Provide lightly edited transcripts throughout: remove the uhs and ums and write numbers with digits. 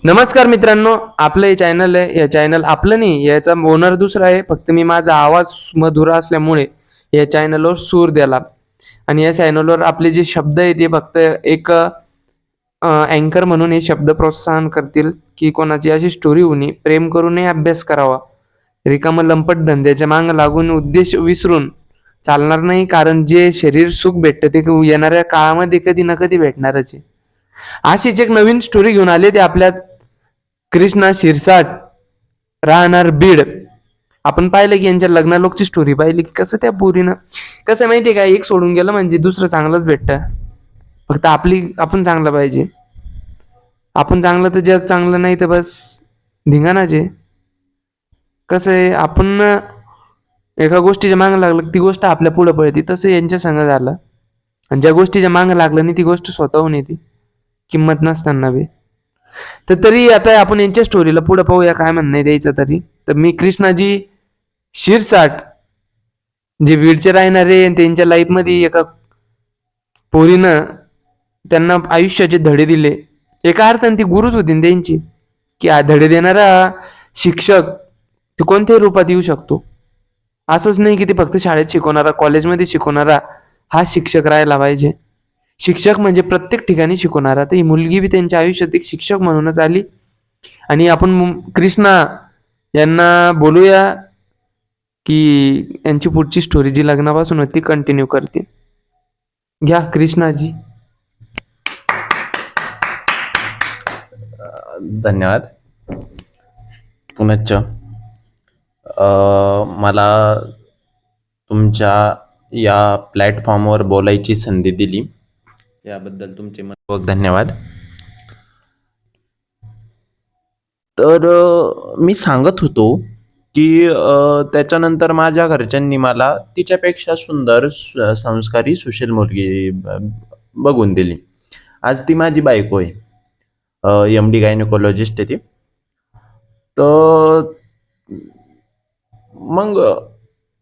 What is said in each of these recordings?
नमस्कार मित्रांनो, आपलं हे चॅनल आहे. हे चॅनल आपलं नाही, याचा ओनर दुसरा आहे. फक्त मी माझा आवाज मधुर असल्यामुळे या चॅनलवर सूर दिला. आणि या चॅनलवर आपले जे शब्द आहे ते फक्त एक अँकर म्हणून हे शब्द प्रोत्साहन करतील की कोणाची अशी स्टोरी होणी, प्रेम करूनही अभ्यास करावा. रिकामं लंपट धंद्याच्या मागं लागून उद्देश विसरून चालणार नाही, कारण जे शरीर सुख भेटतं ते येणाऱ्या काळामध्ये कधी ना कधी भेटणारच आहे. अशीच एक नवीन स्टोरी घेऊन आले ते आपल्या कृष्णा शिरसाट, राहणार बीड. आपण पाहिलं की यांच्या लग्नालोकची स्टोरी पाहिली की कसं त्या पोरीनं, कसं माहितीये का, एक सोडून गेलं म्हणजे दुसरं चांगलंच भेटतं. फक्त आपण चांगलं पाहिजे. आपण चांगलं तर जग चांगलं, नाही तर बस धिंगाणाच आहे. कसं आहे, आपण एका गोष्टीच्या मागं लागलं ती गोष्ट आपल्या पुढे पळते. तसं यांच्या संग झालं. आणि ज्या गोष्टीच्या मागं लागलं नाही ती गोष्ट स्वतःहून येते, किंमत नसताना बी. तर तरी आता आपण यांच्या स्टोरीला पुढे पाहूया काय म्हणणं द्यायचं तरी. तर मी कृष्णाजी शिरसाट, जे बीडचे राहणारे, त्यांच्या लाईफमध्ये एका पोरीनं त्यांना आयुष्याचे धडे दिले. एका अर्थाने ती गुरुच होती ना त्यांची, की धडे देणारा शिक्षक ते कोणत्याही रूपात येऊ शकतो. असंच नाही की ते फक्त शाळेत शिकवणारा, कॉलेजमध्ये शिकवणारा हा शिक्षक राहायला पाहिजे. शिक्षक म्हणजे प्रत्येक ठिकाणी शिकवणारा. तर ही मुलगी बी त्यांच्या आयुष्यात एक शिक्षक म्हणूनच आली. आणि आपण कृष्णा यांना बोलूया की यांची पुढची स्टोरी जी लग्नापासून होती कंटिन्यू करते. घ्या कृष्णाजी. धन्यवाद. पुनश्च मला तुमच्या या प्लॅटफॉर्मवर बोलायची संधी दिली, याबद्दल तुमचे मनपूर्वक धन्यवाद. तर मी सांगत होतो की त्याच्यानंतर माझ्या घरच्यांनी मला तिच्यापेक्षा सुंदर, संस्कारी, सुशील मुलगी बघून दिली. आज ती माझी बायको आहे. MD गायनेकोलॉजिस्ट आहे ती. तर मग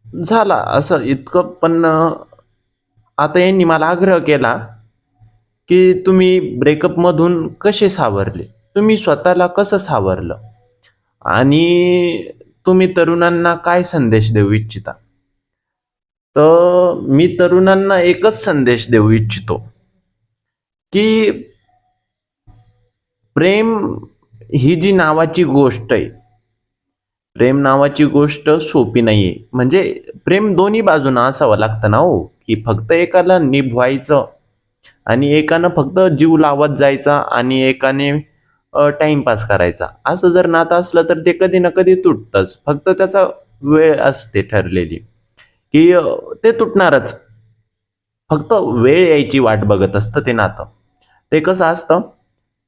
झाला असं इतकं. पण आता यांनी मला आग्रह केला की तुम्ही ब्रेकअपमधून कसे सावरले, तुम्ही स्वतःला कसं सावरलं, आणि तुम्ही तरुणांना काय संदेश देऊ इच्छिता. तर मी तरुणांना एकच संदेश देऊ इच्छितो की प्रेम ही जी नावाची गोष्ट आहे, प्रेम नावाची गोष्ट सोपी नाहीये. म्हणजे प्रेम दोन्ही बाजूनं असावं लागतं ना हो, की फक्त एकाला निभवायचं आणि एकानं फक्त जीव लावत जायचा आणि एकाने टाइमपास करायचा. असं जर नातं असलं तर ते कधी ना कधी तुटतंच. फक्त त्याचा वेळ असते ठरलेली की ते तुटणारच. फक्त वेळ यायची वाट बघत असतं ते नातं. ते कसं असतं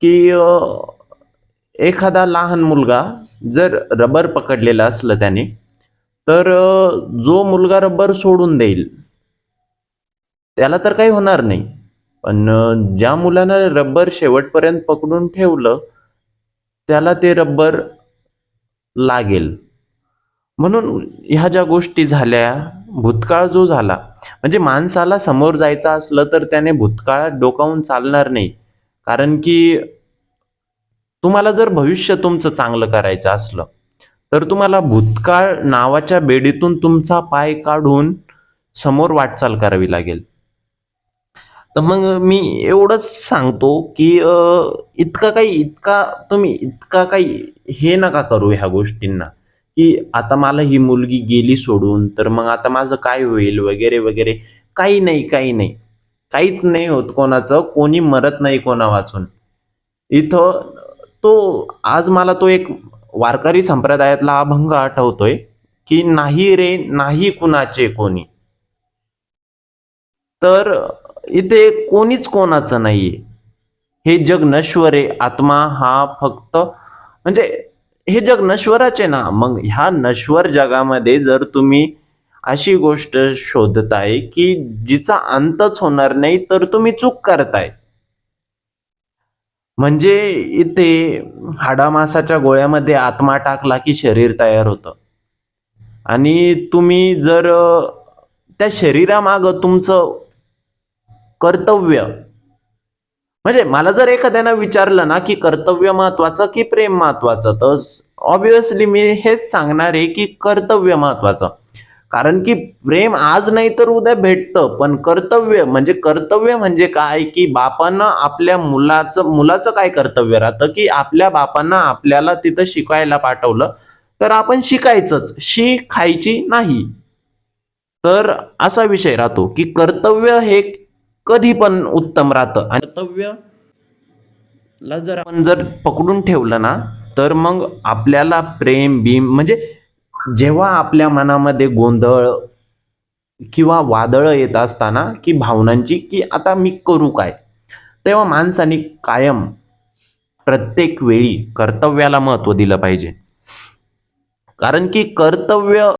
की एखादा लहान मुलगा जर रबर पकडलेला असलं त्याने, तर जो मुलगा रबर सोडून देईल त्याला तर काही होणार नाही. पण ज्या मुलानं रबर शेवटपर्यंत पकडून ठेवलं त्याला ते रबर लागेल. म्हणून ह्या ज्या गोष्टी झाल्या, भूतकाळ जो झाला, म्हणजे माणसाला समोर जायचं असलं तर त्याने भूतकाळात डोकावून चालणार नाही. कारण की तुम्हाला जर भविष्य तुमचं चांगलं करायचं असलं तर तुम्हाला भूतकाळ नावाच्या बेडीतून तुमचा पाय काढून समोर वाटचाल करावी लागेल. तर मग मी एवढंच सांगतो की तुम्ही इतका काही हे नका करू ह्या गोष्टींना, की आता मला ही मुलगी गेली सोडून तर मग आता माझं काय होईल वगैरे वगैरे. काही नाही, काही नाही, काहीच नाही होत कोणाचं. कोणी मरत नाही कोणा वाचून. इथं आज मला तो एक वारकरी संप्रदायातला अभंग आठवतोय की नाही रे नाही कुणाचे कोणी. तर इथे कोणीच कोणाचं नाहीये. हे जग नश्वर आहे. आत्मा हा फक्त, म्हणजे हे जग नश्वरच आहे ना. मग ह्या नश्वर जगामध्ये जर तुम्ही अशी गोष्ट शोधताय की जिचा अंतच होणार नाही, तर तुम्ही चूक करताय. म्हणजे इथे हाडामासाच्या गोळ्यामध्ये आत्मा टाकला की शरीर तयार होतं. आणि तुम्ही जर त्या शरीरामागं तुमचं कर्तव्य, म्हणजे मला जर एखाद्यानं विचारलं ना की कर्तव्य महत्वाचं की प्रेम महत्वाचं, तर ऑब्विसली मी हेच सांगणार आहे की कर्तव्य महत्वाचं. कारण की प्रेम आज नाही तर उद्या भेटतं, पण कर्तव्य म्हणजे काय, की बापानं आपल्या मुलाचं काय कर्तव्य राहतं, की आपल्या बापांना आपल्याला तिथं शिकायला पाठवलं तर आपण शिकायचंच, खायची नाही. तर असा विषय राहतो की कर्तव्य हे कधी पण उत्तम राहतं, आणि कर्तव्यला जर आपण पकडून ठेवलं ना, तर मग आपल्याला प्रेम बीम म्हणजे जेव्हा आपल्या मनामध्ये गोंधळ किंवा वादळ येत असताना की भावनांची, की आता मी करू काय, तेव्हा माणसाने कायम प्रत्येक वेळी कर्तव्याला महत्व दिलं पाहिजे. कारण की कर्तव्य